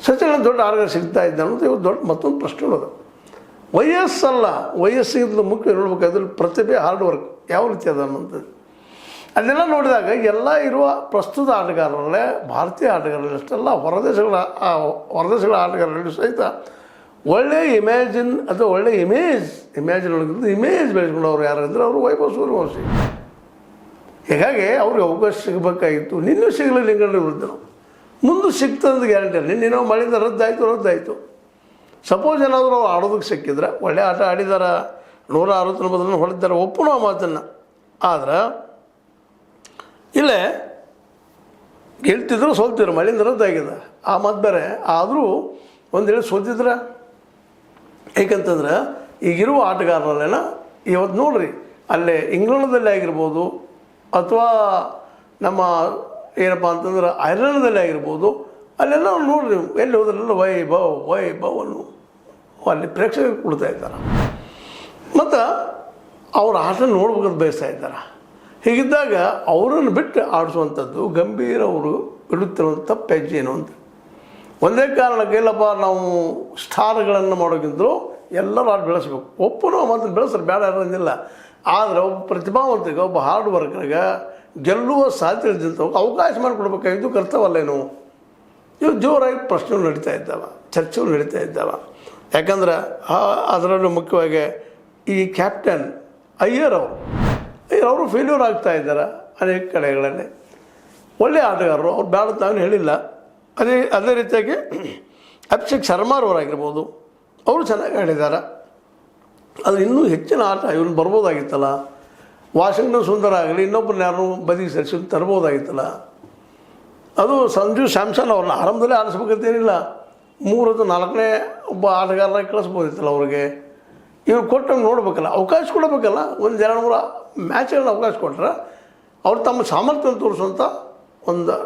ಸಚಿನ್ ದೊಡ್ಡ ಆಟಗಾರ ಸಿಗ್ತಾ ಇದ್ದ ಅನ್ನೋದು ಇವತ್ತು ದೊಡ್ಡ ಮತ್ತೊಂದು ಪ್ರಶ್ನೆ ಉಳ್ಳದು. ವಯಸ್ಸಲ್ಲ, ವಯಸ್ಸಿಗಿಂತ ಮುಖ್ಯ ನೋಡ್ಬೇಕಾದ್ರೆ ಪ್ರತಿಭೆ, ಹಾರ್ಡ್ ವರ್ಕ್ ಯಾವ ರೀತಿ ಅದ ಅನ್ನೋಂಥದ್ದು. ಅದನ್ನೆಲ್ಲ ನೋಡಿದಾಗ ಎಲ್ಲ ಇರುವ ಪ್ರಸ್ತುತ ಆಟಗಾರರಲ್ಲೇ ಭಾರತೀಯ ಆಟಗಾರರಲ್ಲಿ ಅಷ್ಟೆಲ್ಲ ಹೊರದೇಶಗಳ ಆಟಗಾರರಲ್ಲಿ ಸಹಿತ ಒಳ್ಳೆಯ ಇಮ್ಯಾಜಿನ್ ಅಥವಾ ಒಳ್ಳೆಯ ಇಮ್ಯಾಜಿನ್ ಒಳಗಿಂದ ಇಮೇಜ್ ಬೆಳೆಸ್ಕೊಂಡವ್ರು ಯಾರಂದ್ರೆ ಅವರು ವೈಭವ್ ಸೂರ್ಯವಂಶಿ. ಹೀಗಾಗಿ ಅವ್ರಿಗೆ ಅವಕಾಶ ಸಿಗಬೇಕಾಗಿತ್ತು. ನಿನ್ನೂ ಸಿಗಲಿಲ್ಲ ಇಂಗ್ಲೆಂಡ್ ವಿರುದ್ಧ. ಮುಂದೆ ಸಿಗ್ತಂದು ಗ್ಯಾರಂಟಿ ಅಲ್ಲ. ನಿನ್ನೆ ಮಳೆಯಿಂದ ರದ್ದಾಯಿತು. ಸಪೋಸ್ ಏನಾದರೂ ಅವ್ರು ಆಡೋದಕ್ಕೆ ಸಿಕ್ಕಿದ್ರೆ ಒಳ್ಳೆ ಆಟ ಆಡಿದಾರ, 160 ಬದಲು ಹೊಡೆದಿದ್ದಾರೆ, ಒಪ್ಪುನೋ ಆ ಮಾತನ್ನು. ಆದ್ರೆ ಇಲ್ಲೇ ಗೆಲ್ತಿದ್ರು ಸೋಲ್ತಿದ್ರು, ಮಳೆಯಿಂದ ರದ್ದಾಗಿದೆ ಆ ಮಾತು ಬೇರೆ. ಆದರೂ ಒಂದು ಹೇಳಿ ಸೋತಿದ್ರೆ ಏಕೆಂತಂದ್ರೆ ಈಗಿರುವ ಆಟಗಾರರಲ್ಲೇನ ಇವತ್ತು ನೋಡ್ರಿ, ಅಲ್ಲೇ ಇಂಗ್ಲೆಂಡ್ದಲ್ಲಿ ಆಗಿರ್ಬೋದು ಅಥವಾ ನಮ್ಮ ಏನಪ್ಪ ಅಂತಂದ್ರೆ ಐರ್ಲೆಂಡ್ದಲ್ಲಿ ಆಗಿರ್ಬೋದು, ಅಲ್ಲೆಲ್ಲ ನೋಡ್ರಿ ಎಲ್ಲಿ ಹೋದ್ರೆಲ್ಲ ವೈಭವನ್ನು ಅಲ್ಲಿ ಪ್ರೇಕ್ಷಕರು ಕೊಡ್ತಾ ಇದ್ದಾರೆ ಮತ್ತು ಅವ್ರ ಆಟ ನೋಡ್ಬೇಕಂತ ಬಯಸ್ತಾ ಇದ್ದಾರೆ. ಹೀಗಿದ್ದಾಗ ಅವರನ್ನು ಬಿಟ್ಟು ಆಡಿಸುವಂಥದ್ದು ಗಂಭೀರ ಅವರು ಇಡುತ್ತಿರುವಂಥ ಹೆಜ್ಜೆ ಏನು ಅಂತ. ಒಂದೇ ಕಾರಣಕ್ಕೆ ಇಲ್ಲಪ್ಪ ನಾವು ಸ್ಟಾರ್ಗಳನ್ನು ಮಾಡೋಕ್ಕಿಂತಲೂ ಎಲ್ಲರೂ ಆಟ ಬೆಳೆಸ್ಬೇಕು. ಒಪ್ಪನೂ ಮತ್ತು ಬೆಳೆಸ್ತಾರೆ, ಬೇಡ ಅನ್ನೋದಿಲ್ಲ. ಆದರೆ ಒಬ್ಬ ಪ್ರತಿಭಾವಂತರಿಗೆ, ಒಬ್ಬ ಹಾರ್ಡ್ ವರ್ಕರ್ಗೆ ಗೆಲ್ಲುವ ಸಾಧ್ಯತೆ ಇದ್ದಂಥವ್ರಿಗೆ ಅವಕಾಶ ಮಾಡಿಕೊಡ್ಬೇಕಾಗಿದ್ದು ಕರ್ತವ್ಯವಲ್ಲೇನು. ಇವು ಜೋರಾಗಿ ಪ್ರಶ್ನೆಗಳು ನಡೀತಾ ಇದ್ದಾವೆ, ಚರ್ಚೆಗಳು ನಡೀತಾ ಇದ್ದಾವೆ. ಯಾಕಂದ್ರೆ ಅದರಲ್ಲೂ ಮುಖ್ಯವಾಗಿ ಈ ಕ್ಯಾಪ್ಟನ್ ಅಯ್ಯರ್ ಅವರು ಫೇಲ್ಯೂರ್ ಆಗ್ತಾ ಇದ್ದಾರೆ ಅನೇಕ ಕಡೆಗಳಲ್ಲಿ. ಒಳ್ಳೆಯ ಆಟಗಾರರು, ಅವ್ರು ಬೇಡ ತಾನು ಹೇಳಿಲ್ಲ. ಅದೇ ರೀತಿಯಾಗಿ ಅಭಿಷೇಕ್ ಶರ್ಮಾರವರಾಗಿರ್ಬೋದು, ಅವರು ಚೆನ್ನಾಗಿ ಆಡಿದ್ದಾರೆ. ಆದರೆ ಇನ್ನೂ ಹೆಚ್ಚಿನ ಆಟ ಇವ್ರನ್ನ ಬರ್ಬೋದಾಗಿತ್ತಲ್ಲ. ವಾಷಿಂಗ್ಟನ್ ಸುಂದರ ಆಗಲಿ ಇನ್ನೊಬ್ಬರನ್ನ ಯಾರು ಬದಿಗೆ ಸರಿಸಿ ತರ್ಬೋದಾಗಿತ್ತಲ್ಲ. ಅದು ಸಂಜು ಸ್ಯಾಮ್ಸನ್ ಅವ್ರನ್ನ ಆರಂಭದಲ್ಲೇ ಆಡಿಸ್ಬೇಕಂತೇನಿಲ್ಲ, 3 ಅಥವಾ 4ನೇ ಒಬ್ಬ ಆಟಗಾರರಾಗಿ ಕಳಿಸ್ಬೋದಿತ್ತಲ್ಲ ಅವ್ರಿಗೆ. ಇವ್ರು ಕೊಟ್ಟು ನೋಡ್ಬೇಕಲ್ಲ, ಅವಕಾಶ ಕೊಡಬೇಕಲ್ಲ. 1-2-3 ಮ್ಯಾಚ್ಗಳನ್ನ ಅವಕಾಶ ಕೊಟ್ಟರೆ ಅವ್ರು ತಮ್ಮ ಸಾಮರ್ಥ್ಯವನ್ನು ತೋರಿಸುವಂಥ ಒಂದು